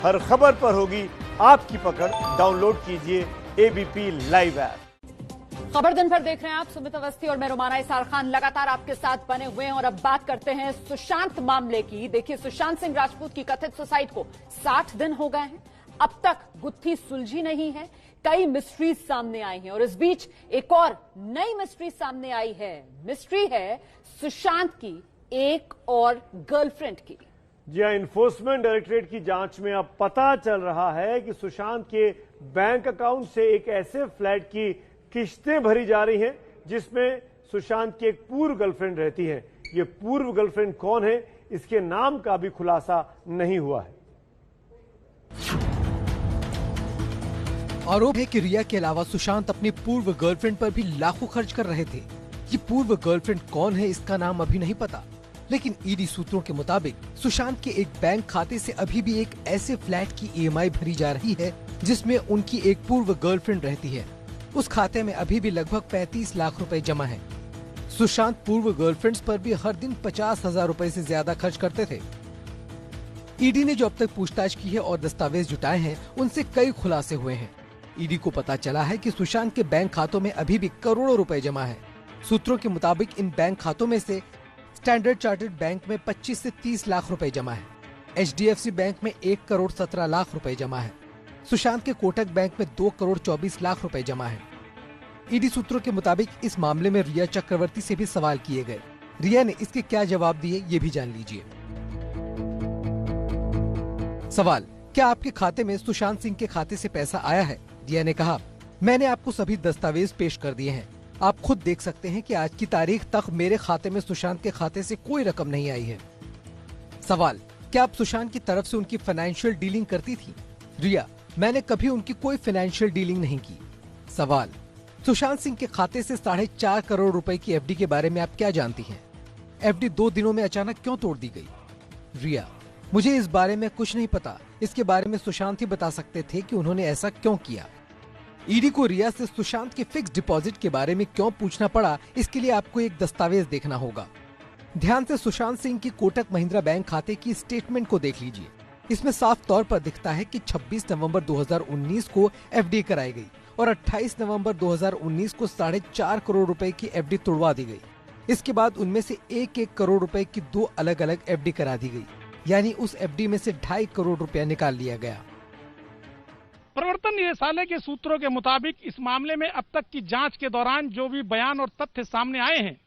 हर खबर पर होगी आपकी पकड़। डाउनलोड कीजिए एबीपी लाइव ऐप। खबर दिन भर देख रहे हैं आप। सुमित अवस्थी और मैं रुमाना इसार खान लगातार आपके साथ बने हुए हैं और अब बात करते हैं सुशांत मामले की। देखिए, सुशांत सिंह राजपूत की कथित सुसाइड को 60 दिन हो गए हैं, अब तक गुत्थी सुलझी नहीं है। कई मिस्ट्रीज सामने आई हैं और इस बीच एक और नई मिस्ट्री सामने आई है। मिस्ट्री है सुशांत की एक और गर्लफ्रेंड की। जी हां, इन्फोर्समेंट डायरेक्टरेट की जांच में अब पता चल रहा है कि सुशांत के बैंक अकाउंट से एक ऐसे फ्लैट की किस्तें भरी जा रही हैं जिसमें सुशांत की एक पूर्व गर्लफ्रेंड रहती है। ये पूर्व गर्लफ्रेंड कौन है, इसके नाम का भी खुलासा नहीं हुआ है। आरोप है कि रिया के अलावा सुशांत अपनी पूर्व गर्लफ्रेंड पर भी लाखों खर्च कर रहे थे। ये पूर्व गर्लफ्रेंड कौन है, इसका नाम अभी नहीं पता, लेकिन ईडी सूत्रों के मुताबिक सुशांत के एक बैंक खाते से अभी भी एक ऐसे फ्लैट की ईएमआई भरी जा रही है जिसमें उनकी एक पूर्व गर्लफ्रेंड रहती है। उस खाते में अभी भी लगभग 35 लाख रुपए जमा है। सुशांत पूर्व गर्लफ्रेंड्स पर भी हर दिन 50,000 रुपए से ज्यादा खर्च करते थे। ईडी ने जो अब तक पूछताछ की है और दस्तावेज जुटाए हैं, उनसे कई खुलासे हुए हैं। ईडी को पता चला है कि सुशांत के बैंक खातों में अभी भी करोड़ों रुपए जमा है। सूत्रों के मुताबिक इन बैंक खातों में से स्टैंडर्ड चार्टर्ड बैंक में 25 से 30 लाख रुपए जमा है। एचडीएफसी बैंक में 1 करोड़ 17 लाख रुपए जमा है। सुशांत के कोटक बैंक में 2 करोड़ 24 लाख रुपए जमा है। ईडी सूत्रों के मुताबिक इस मामले में रिया चक्रवर्ती से भी सवाल किए गए। रिया ने इसके क्या जवाब दिए, ये भी जान लीजिए। सवाल: क्या आपके खाते में सुशांत सिंह के खाते से पैसा आया है? रिया ने कहा, मैंने आपको सभी दस्तावेज पेश कर दिए हैं। आप खुद देख सकते हैं कि आज की तारीख तक मेरे खाते में सुशांत के खाते से कोई रकम नहीं आई है। सवाल: क्या आप सुशांत की तरफ से उनकी फाइनेंशियल डीलिंग करती थी? रिया: मैंने कभी उनकी कोई फाइनेंशियल डीलिंग नहीं की। सवाल: सुशांत सिंह के खाते से 4.5 करोड़ रुपए की एफडी के बारे में आप क्या जानती हैं? एफडी 2 दिनों में अचानक क्यों तोड़ दी गई? रिया: मुझे इस बारे में कुछ नहीं पता। इसके बारे में सुशांत ही बता सकते थे कि उन्होंने ऐसा क्यों किया। ईडी को रिया से सुशांत के फिक्स डिपॉजिट के बारे में क्यों पूछना पड़ा, इसके लिए आपको एक दस्तावेज देखना होगा। ध्यान से सुशांत सिंह की कोटक महिंद्रा बैंक खाते की स्टेटमेंट को देख लीजिए। इसमें साफ तौर पर दिखता है कि 26 नवंबर 2019 को एफडी कराई गई और 28 नवंबर 2019 को 4.5 करोड़ रुपए की एफडी तोड़वा दी गई। इसके बाद उनमें से 1-1 करोड़ रुपए की 2 अलग अलग एफडी करा दी गई, यानी उस एफडी में से 2.5 करोड़ रुपया निकाल लिया गया। प्रवर्तन निदेशालय के सूत्रों के मुताबिक इस मामले में अब तक की जांच के दौरान जो भी बयान और तथ्य सामने आए हैं,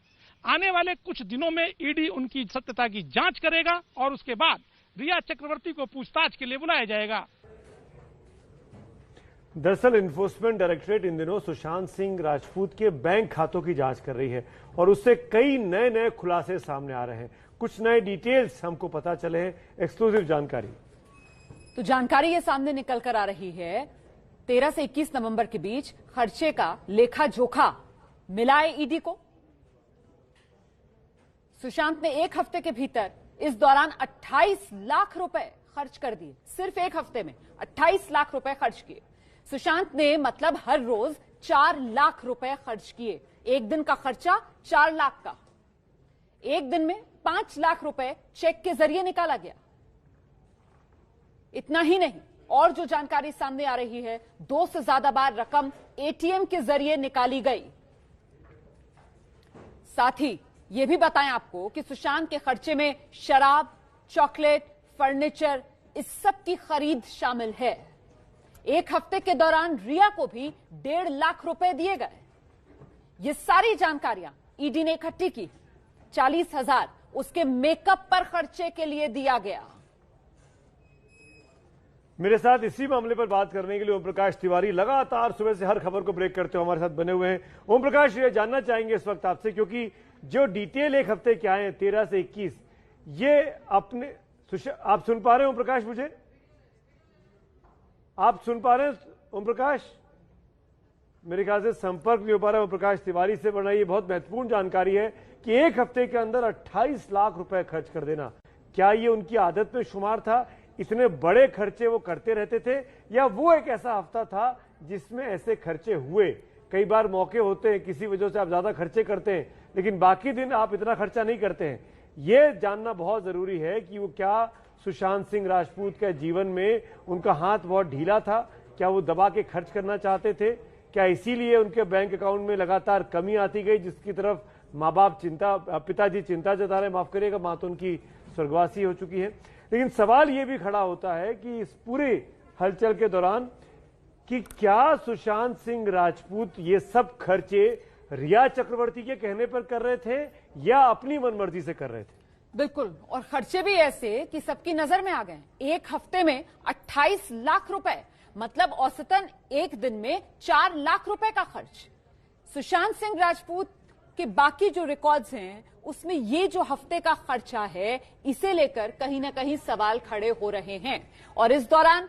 आने वाले कुछ दिनों में ईडी उनकी सत्यता की जांच करेगा और उसके बाद रिया चक्रवर्ती को पूछताछ के लिए बुलाया जाएगा। दरअसल इन्फोर्समेंट डायरेक्टरेट इन दिनों सुशांत सिंह राजपूत के बैंक खातों की जांच कर रही है और उससे कई नए खुलासे सामने आ रहे हैं। कुछ नए डिटेल्स हमको पता चले हैं, एक्सक्लूसिव जानकारी। तो जानकारी ये सामने निकल कर आ रही है, 13 से 21 नवंबर के बीच खर्चे का लेखा जोखा मिला है ईडी को। सुशांत ने एक हफ्ते के भीतर इस दौरान 28 लाख रुपए खर्च कर दिए। सिर्फ एक हफ्ते में 28 लाख रुपए खर्च किए सुशांत ने, मतलब हर रोज 4 लाख रुपए खर्च किए। एक दिन का खर्चा 4 लाख का। एक दिन में 5 लाख रुपए चेक के जरिए निकाला गया। इतना ही नहीं, और जो जानकारी सामने आ रही है, 2 से ज्यादा बार रकम एटीएम के जरिए निकाली गई। साथ ही यह भी बताएं आपको कि सुशांत के खर्चे में शराब, चॉकलेट, फर्नीचर, इस सब की खरीद शामिल है। एक हफ्ते के दौरान रिया को भी 1.5 लाख रुपए दिए गए। ये सारी जानकारियां ईडी ने इकट्ठी की। 40,000 उसके मेकअप पर खर्चे के लिए दिया गया। मेरे साथ इसी मामले पर बात करने के लिए ओम प्रकाश तिवारी लगातार सुबह से हर खबर को ब्रेक करते हुए हमारे साथ बने हुए हैं। ओम प्रकाश, ये जानना चाहेंगे इस वक्त आपसे, क्योंकि जो डिटेल एक हफ्ते के आए हैं 13 से 21, ये अपने आप सुन पा रहे हैं ओम प्रकाश? मुझे आप सुन पा रहे हैं ओम प्रकाश? मेरे ख्याल से संपर्क नहीं हो पा रहा है ओम प्रकाश तिवारी से, वरना ये बहुत महत्वपूर्ण जानकारी है कि एक हफ्ते के अंदर 28 लाख रुपए खर्च कर देना। क्या ये उनकी आदत में शुमार था? इतने बड़े खर्चे वो करते रहते थे, या वो एक ऐसा हफ्ता था जिसमें ऐसे खर्चे हुए? कई बार मौके होते हैं, किसी वजह से आप ज्यादा खर्चे करते हैं, लेकिन बाकी दिन आप इतना खर्चा नहीं करते हैं। ये जानना बहुत जरूरी है कि वो क्या सुशांत सिंह राजपूत के जीवन में उनका हाथ बहुत ढीला था? क्या वो दबा के खर्च करना चाहते थे? क्या इसीलिए उनके बैंक अकाउंट में लगातार कमी आती गई, जिसकी तरफ माँ बाप पिताजी चिंता जता रहे? माफ करिएगा, माँ तो उनकी स्वर्गवासी हो चुकी है। लेकिन सवाल ये भी खड़ा होता है कि इस पूरे हलचल के दौरान कि क्या सुशांत सिंह राजपूत ये सब खर्चे रिया चक्रवर्ती के कहने पर कर रहे थे या अपनी मनमर्जी से कर रहे थे? बिल्कुल, और खर्चे भी ऐसे कि सबकी नजर में आ गए। एक हफ्ते में 28 लाख रुपए, मतलब औसतन एक दिन में 4 लाख रुपए का खर्च। सुशांत सिंह राजपूत के बाकी जो रिकॉर्ड्स हैं उसमें ये जो हफ्ते का खर्चा है, इसे लेकर कहीं ना कहीं सवाल खड़े हो रहे हैं। और इस दौरान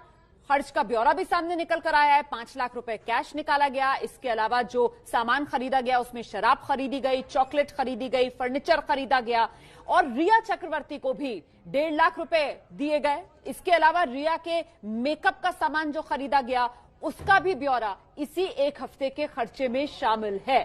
खर्च का ब्यौरा भी सामने निकल कर आया है। 5 लाख रुपए कैश निकाला गया। इसके अलावा जो सामान खरीदा गया उसमें शराब खरीदी गई, चॉकलेट खरीदी गई, फर्नीचर खरीदा गया और रिया चक्रवर्ती को भी 1.5 लाख रुपए दिए गए। इसके अलावा रिया के मेकअप का सामान जो खरीदा गया उसका भी ब्यौरा इसी एक हफ्ते के खर्चे में शामिल है।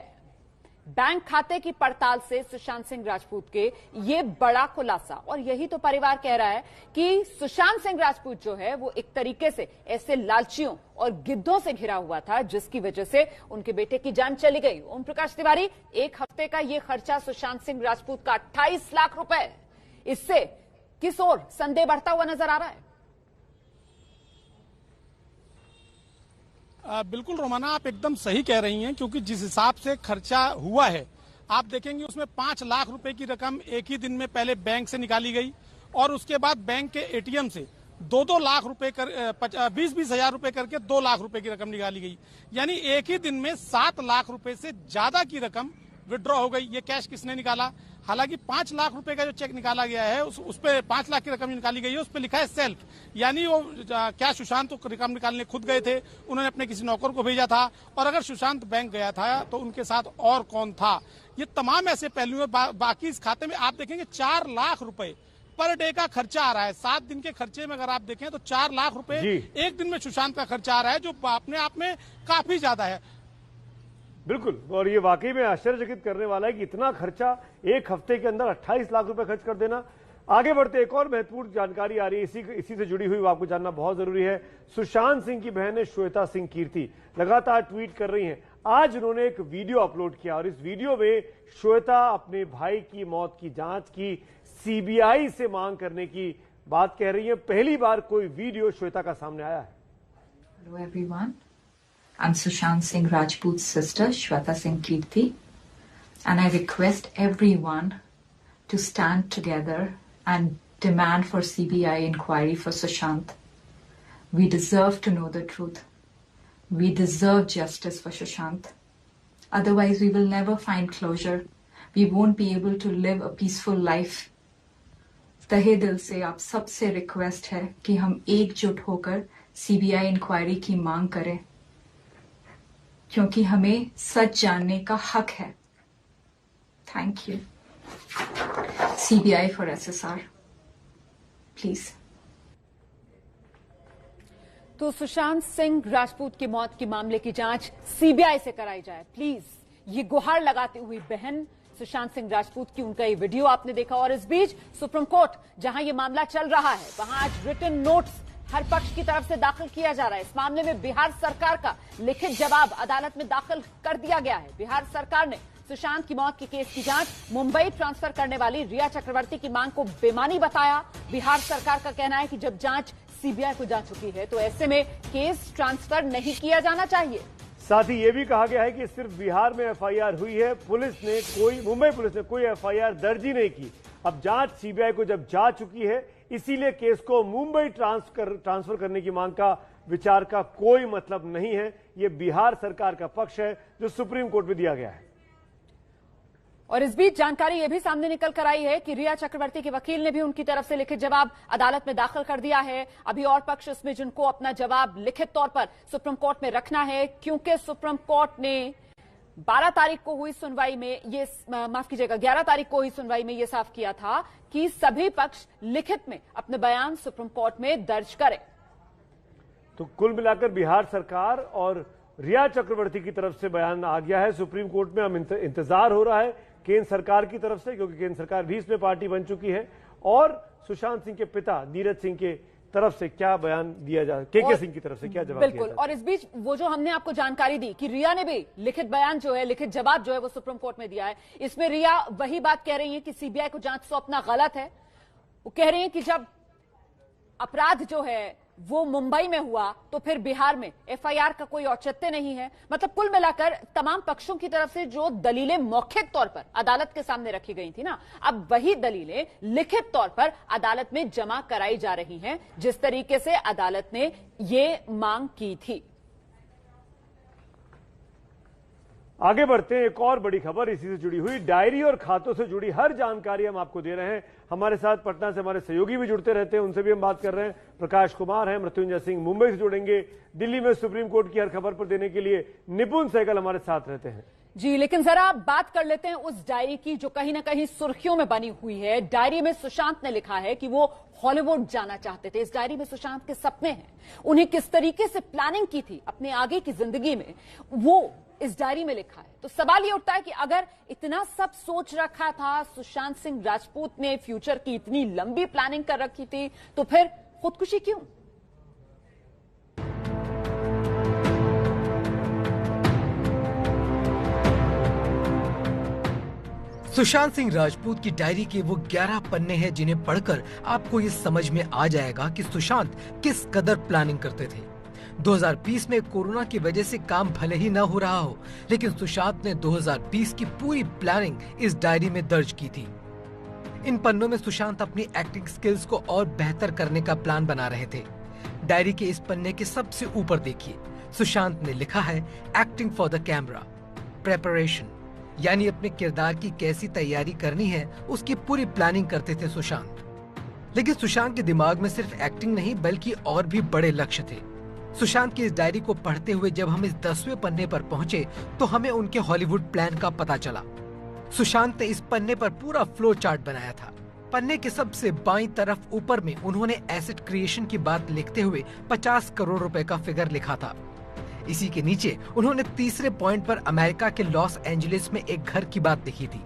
बैंक खाते की पड़ताल से सुशांत सिंह राजपूत के ये बड़ा खुलासा, और यही तो परिवार कह रहा है कि सुशांत सिंह राजपूत जो है वो एक तरीके से ऐसे लालचियों और गिद्धों से घिरा हुआ था जिसकी वजह से उनके बेटे की जान चली गई। ओम प्रकाश तिवारी, एक हफ्ते का ये खर्चा सुशांत सिंह राजपूत का 28 लाख रुपए, इससे किस ओर संदेह बढ़ता हुआ नजर आ रहा है? बिल्कुल रोमाना, आप एकदम सही कह रही हैं, क्योंकि जिस हिसाब से खर्चा हुआ है आप देखेंगे उसमें 5 लाख रुपए की रकम एक ही दिन में पहले बैंक से निकाली गई और उसके बाद बैंक के एटीएम से 2-2 लाख रुपए कर 20-20 हजार रुपए करके 2 लाख रुपए की रकम निकाली गई। यानी एक ही दिन में 7 लाख रुपए से ज्यादा की रकम विड्रॉ हो गई। ये कैश किसने निकाला? हालांकि 5 लाख रुपए का जो चेक निकाला गया है उस पे 5 लाख की रकम निकाली गई है, उस पे लिखा है सेल्फ, यानी वो क्या सुशांत तो रकम निकालने खुद गए थे, उन्होंने अपने किसी नौकर को भेजा था, और अगर सुशांत बैंक गया था तो उनके साथ और कौन था? ये तमाम ऐसे पहलू है। बाकी इस खाते में आप देखेंगे 4 लाख रुपए पर डे का खर्चा आ रहा है। 7 दिन के खर्चे में अगर आप देखें तो 4 लाख रुपए एक दिन में सुशांत का खर्चा आ रहा है, जो अपने आप में काफी ज्यादा है। बिल्कुल, और ये वाकई में आश्चर्यचकित करने वाला है कि इतना खर्चा एक हफ्ते के अंदर 28 लाख रुपए खर्च कर देना। आगे बढ़ते एक और महत्वपूर्ण जानकारी आ रही है, इसी से जुड़ी हुई, वो आपको जानना बहुत जरूरी है। सुशांत सिंह की बहन श्वेता सिंह कीर्ति लगातार ट्वीट कर रही हैं। आज उन्होंने एक वीडियो अपलोड किया और इस वीडियो में श्वेता अपने भाई की मौत की जांच की सीबीआई से मांग करने की बात कह रही है। पहली बार कोई वीडियो श्वेता का सामने आया है। Hello everyone. I'm Sushant Singh Rajput's sister, Shweta Singh Kirti, and I request everyone to stand together and demand for CBI inquiry for Sushant. We deserve to know the truth. We deserve justice for Sushant. Otherwise, we will never find closure. We won't be able to live a peaceful life. तहे दिल से आप सबसे request है कि हम एकजुट होकर CBI इंक्वायरी की मांग करें, क्योंकि हमें सच जानने का हक है। Thank you. CBI for SSR, please. तो सुशांत सिंह राजपूत की मौत के मामले की जांच CBI से कराई जाए प्लीज, ये गुहार लगाती हुई बहन सुशांत सिंह राजपूत की, उनका ये वीडियो आपने देखा। और इस बीच सुप्रीम कोर्ट जहां ये मामला चल रहा है वहां आज रिटन नोट्स हर पक्ष की तरफ से दाखिल किया जा रहा है। इस मामले में बिहार सरकार का लिखित जवाब अदालत में दाखिल कर दिया गया है। बिहार सरकार ने सुशांत की मौत के केस की जांच मुंबई ट्रांसफर करने वाली रिया चक्रवर्ती की मांग को बेमानी बताया। बिहार सरकार का कहना है कि जब जांच CBI को जा चुकी है तो ऐसे में केस ट्रांसफर नहीं किया जाना चाहिए। साथ ही यह भी कहा गया है कि सिर्फ बिहार में FIR हुई है, मुंबई पुलिस ने कोई FIR दर्ज ही नहीं की। अब जांच CBI को जब जा चुकी है, इसीलिए केस को मुंबई ट्रांसफर करने की मांग का विचार का कोई मतलब नहीं है। यह बिहार सरकार का पक्ष है जो सुप्रीम कोर्ट में दिया गया है। और इस बीच जानकारी यह भी सामने निकल कर आई है कि रिया चक्रवर्ती के वकील ने भी उनकी तरफ से लिखित जवाब अदालत में दाखिल कर दिया है। अभी और पक्ष उसमें जिनको अपना जवाब लिखित तौर पर सुप्रीम कोर्ट में रखना है, क्योंकि सुप्रीम कोर्ट ने 12 तारीख को हुई सुनवाई में ये, माफ कीजिएगा, 11 तारीख को हुई सुनवाई में यह साफ किया था कि सभी पक्ष लिखित में अपने बयान सुप्रीम कोर्ट में दर्ज करें। तो कुल मिलाकर बिहार सरकार और रिया चक्रवर्ती की तरफ से बयान आ गया है सुप्रीम कोर्ट में। हम इंतजार हो रहा है केंद्र सरकार की तरफ से, क्योंकि केंद्र सरकार भी इसमें पार्टी बन चुकी है, और सुशांत सिंह के पिता नीरज सिंह के तरफ से क्या बयान दिया जा, के सिंह की तरफ से क्या जवाब बिल्कुल दिया और इस बीच वो जो हमने आपको जानकारी दी कि रिया ने भी लिखित बयान जो है, लिखित जवाब जो है वो सुप्रीम कोर्ट में दिया है। इसमें रिया वही बात कह रही है कि सीबीआई को जांच सौंपना गलत है। वो कह रही है कि जब अपराध जो है वो मुंबई में हुआ तो फिर बिहार में एफआईआर का कोई औचित्य नहीं है। मतलब कुल मिलाकर तमाम पक्षों की तरफ से जो दलीलें मौखिक तौर पर अदालत के सामने रखी गई थी ना, अब वही दलीलें लिखित तौर पर अदालत में जमा कराई जा रही हैं, जिस तरीके से अदालत ने ये मांग की थी। आगे बढ़ते हैं, एक और बड़ी खबर इसी से जुड़ी हुई, डायरी और खातों से जुड़ी हर जानकारी हम आपको दे रहे हैं। हमारे साथ पटना से हमारे सहयोगी भी जुड़ते रहते हैं, उनसे भी हम बात कर रहे हैं। प्रकाश कुमार हैं, मृत्युंजय सिंह मुंबई से जुड़ेंगे, दिल्ली में सुप्रीम कोर्ट की हर खबर पर देने के लिए निपुण सहगल हमारे साथ रहते हैं। जी, लेकिन जरा बात कर लेते हैं उस डायरी की जो कहीं ना कहीं सुर्खियों में बनी हुई है। डायरी में सुशांत ने लिखा है कि वो हॉलीवुड जाना चाहते थे। इस डायरी में सुशांत के सपने हैं, उन्हें किस तरीके से प्लानिंग की थी अपने आगे की जिंदगी में, वो इस डायरी में लिखा है। तो सवाल ये उठता है कि अगर इतना सब सोच रखा था सुशांत सिंह राजपूत ने, फ्यूचर की इतनी लंबी प्लानिंग कर रखी थी, तो फिर खुदकुशी क्यों? सुशांत सिंह राजपूत की डायरी के वो 11 पन्ने हैं जिन्हें पढ़कर आपको ये समझ में आ जाएगा कि सुशांत किस कदर प्लानिंग करते थे। 2020 में कोरोना की वजह से काम भले ही न हो रहा हो, लेकिन सुशांत ने 2020 की पूरी प्लानिंग इस डायरी में दर्ज की थी। इन पन्नों में सुशांत अपनी एक्टिंग स्किल्स को और बेहतर करने का प्लान बना रहे थे। डायरी के इस पन्ने के सबसे ऊपर देखिए, सुशांत ने लिखा है acting for the camera, preparation, यानी अपने किरदार की कैसी तैयारी करनी है उसकी पूरी प्लानिंग करते थे सुशांत। लेकिन सुशांत के दिमाग में सिर्फ एक्टिंग नहीं बल्कि और भी बड़े लक्ष्य थे। सुशांत की इस डायरी को पढ़ते हुए जब हम इस 10वें पन्ने पर पहुंचे तो हमें उनके हॉलीवुड प्लान का पता चला। सुशांत ने इस पन्ने पर पूरा फ्लो चार्ट बनाया था। पन्ने के सबसे बाईं तरफ ऊपर में उन्होंने एसेट क्रिएशन की बात लिखते हुए 50 करोड़ रुपए का फिगर लिखा था। इसी के नीचे उन्होंने तीसरे पॉइंट पर अमेरिका के लॉस एंजलिस में एक घर की बात लिखी थी।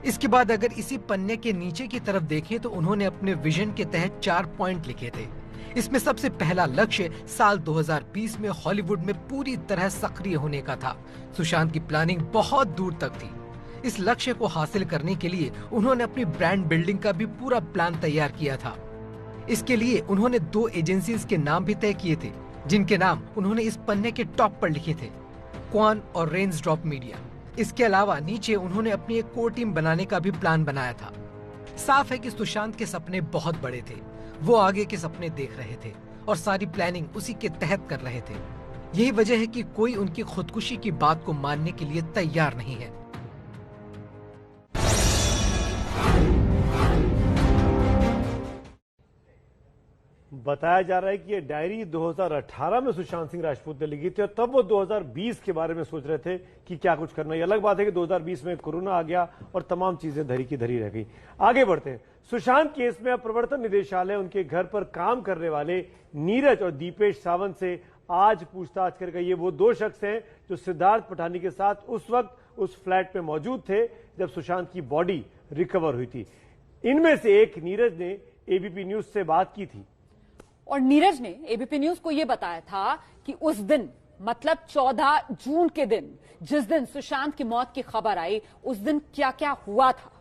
इसके बाद अगर इसी पन्ने के नीचे की तरफ देखें तो उन्होंने अपने विजन के तहत 4 पॉइंट लिखे थे। इसमें सबसे पहला लक्ष्य साल 2020 में हॉलीवुड में पूरी तरह सक्रिय होने का था। सुशांत की प्लानिंग बहुत दूर तक थी। इस लक्ष्य को हासिल करने के लिए उन्होंने अपनी ब्रांड बिल्डिंग का भी पूरा प्लान तैयार किया था। इसके लिए उन्होंने 2 एजेंसीज के नाम भी तय किए थे, जिनके नाम उन्होंने इस पन्ने के टॉप पर लिखे थे, क्वान और रेन्सड्रॉप मीडिया। इसके अलावा नीचे उन्होंने अपनी एक कोर टीम बनाने का भी प्लान बनाया था। साफ है कि सुशांत के सपने बहुत बड़े थे। वो आगे के सपने देख रहे थे और सारी प्लानिंग उसी के तहत कर रहे थे। यही वजह है कि कोई उनकी खुदकुशी की बात को मानने के लिए तैयार नहीं है। बताया जा रहा है कि ये डायरी 2018 में सुशांत सिंह राजपूत ने लिखी थी और तब वो 2020 के बारे में सोच रहे थे कि क्या कुछ करना है। अलग बात है कि 2020 में कोरोना आ गया और तमाम चीजें धरी की धरी रह गई। आगे बढ़ते हैं, सुशांत केस में अब प्रवर्तन निदेशालय उनके घर पर काम करने वाले नीरज और दीपेश सावंत से आज पूछताछ करेगा। ये वो 2 शख्स हैं जो सिद्धार्थ पठानी के साथ उस वक्त उस फ्लैट में मौजूद थे जब सुशांत की बॉडी रिकवर हुई थी। इनमें से एक नीरज ने एबीपी न्यूज से बात की थी और नीरज ने एबीपी न्यूज को यह बताया था कि उस दिन, मतलब 14 जून के दिन, जिस दिन सुशांत की मौत की खबर आई, उस दिन क्या क्या हुआ था।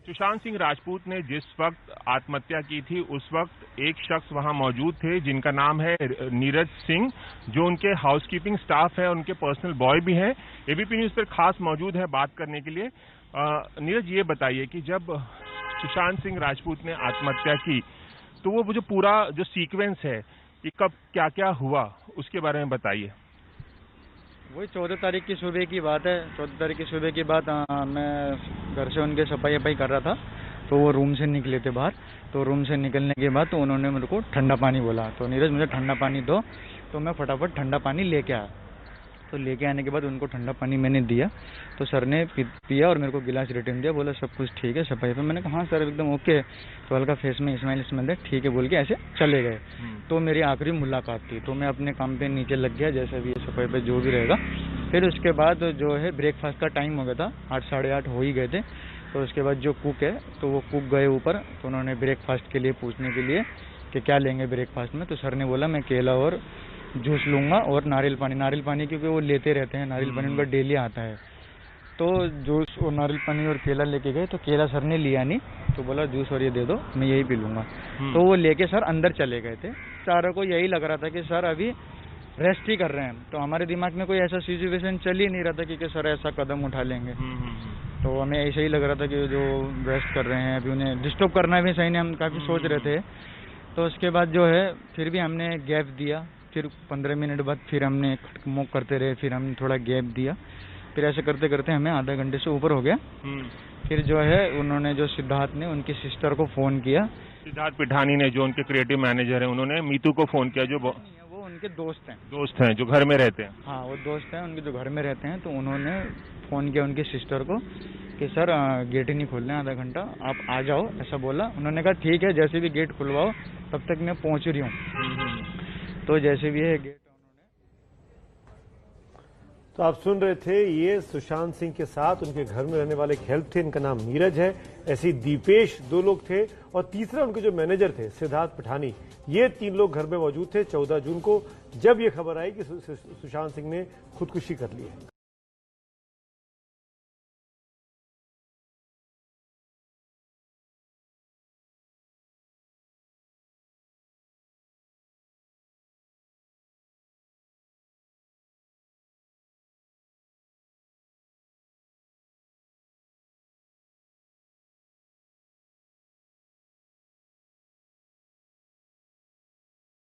सुशांत सिंह राजपूत ने जिस वक्त आत्महत्या की थी उस वक्त एक शख्स वहां मौजूद थे जिनका नाम है नीरज सिंह, जो उनके हाउसकीपिंग स्टाफ है, उनके पर्सनल बॉय भी हैं। एबीपी न्यूज पर खास मौजूद है बात करने के लिए। नीरज, ये बताइए कि जब सुशांत सिंह राजपूत ने आत्महत्या की तो वो जो पूरा जो सीक्वेंस है कि कब क्या क्या हुआ उसके बारे में बताइए। वही 14 तारीख की सुबह की बात है। 14 तारीख की सुबह की बात, मैं घर से उनके सफाई कर रहा था तो वो रूम से निकले थे बाहर। तो रूम से निकलने के बाद तो उन्होंने मेरे को ठंडा पानी बोला। तो नीरज मुझे ठंडा पानी दो, तो मैं फटाफट ठंडा पानी लेके आया। तो लेके आने के बाद उनको ठंडा पानी मैंने दिया तो सर ने पिया और मेरे को गिलास रिटर्न दिया। बोला सब कुछ ठीक है सफाई पे। मैंने कहा हाँ सर एकदम ओके। तो हल्का फेस में स्माइल दे, ठीक है बोल के ऐसे चले गए। तो मेरी आखिरी मुलाकात थी। तो मैं अपने काम पे नीचे लग गया, जैसे भी सफाई पे जो भी रहेगा। फिर उसके बाद जो है ब्रेकफास्ट का टाइम हो गया था, 8 साढ़े 8 हो ही गए थे। तो उसके बाद जो कुक है तो वो कुक गए ऊपर, तो उन्होंने ब्रेकफास्ट के लिए पूछने के लिए कि क्या लेंगे ब्रेकफास्ट में, तो सर ने बोला मैं केला और जूस लूँगा और नारियल पानी क्योंकि वो लेते रहते हैं, नारियल पानी उनका डेली आता है। तो जूस और नारियल पानी और केला लेके गए, तो केला सर ने लिया नहीं, तो बोला जूस और ये दे दो, मैं यही पी लूँगा। तो वो लेके सर अंदर चले गए थे। सारों को यही लग रहा था कि सर अभी रेस्ट ही कर रहे हैं, तो हमारे दिमाग में कोई ऐसा सिचुएशन चल ही नहीं रहा था कि सर ऐसा कदम उठा लेंगे। तो हमें ऐसा ही लग रहा था कि जो रेस्ट कर रहे हैं, अभी उन्हें डिस्टर्ब करना भी सही नहीं, हम काफ़ी सोच रहे थे। तो उसके बाद जो है फिर भी हमने गैप दिया, फिर 15 मिनट बाद फिर हमने खटमोक करते रहे, फिर हमने थोड़ा गैप दिया, फिर ऐसे करते करते हमें आधा घंटे से ऊपर हो गया। फिर जो है उन्होंने जो सिद्धार्थ ने उनकी सिस्टर को फ़ोन किया, सिद्धार्थ पिठानी ने जो उनके क्रिएटिव मैनेजर हैं, उन्होंने मीतू को फ़ोन किया, जो वो उनके दोस्त हैं जो घर में रहते हैं। हाँ, वो दोस्त हैं उनके जो घर में रहते हैं। तो उन्होंने फ़ोन किया उनकी सिस्टर को कि सर गेट ही नहीं खोल रहे हैं, आधा घंटा आप आ जाओ, ऐसा बोला। उन्होंने कहा ठीक है, जैसे भी गेट खुलवाओ, तब तक मैं पहुंच रही हूँ। तो जैसे भी है गेट तो आप सुन रहे थे, ये सुशांत सिंह के साथ उनके घर में रहने वाले एक हेल्प थे, इनका नाम नीरज है, ऐसे ही दीपेश 2 लोग थे और तीसरा उनके जो मैनेजर थे सिद्धार्थ पिठानी, ये 3 लोग घर में मौजूद थे 14 जून को, जब ये खबर आई कि सुशांत सिंह ने खुदकुशी कर ली है।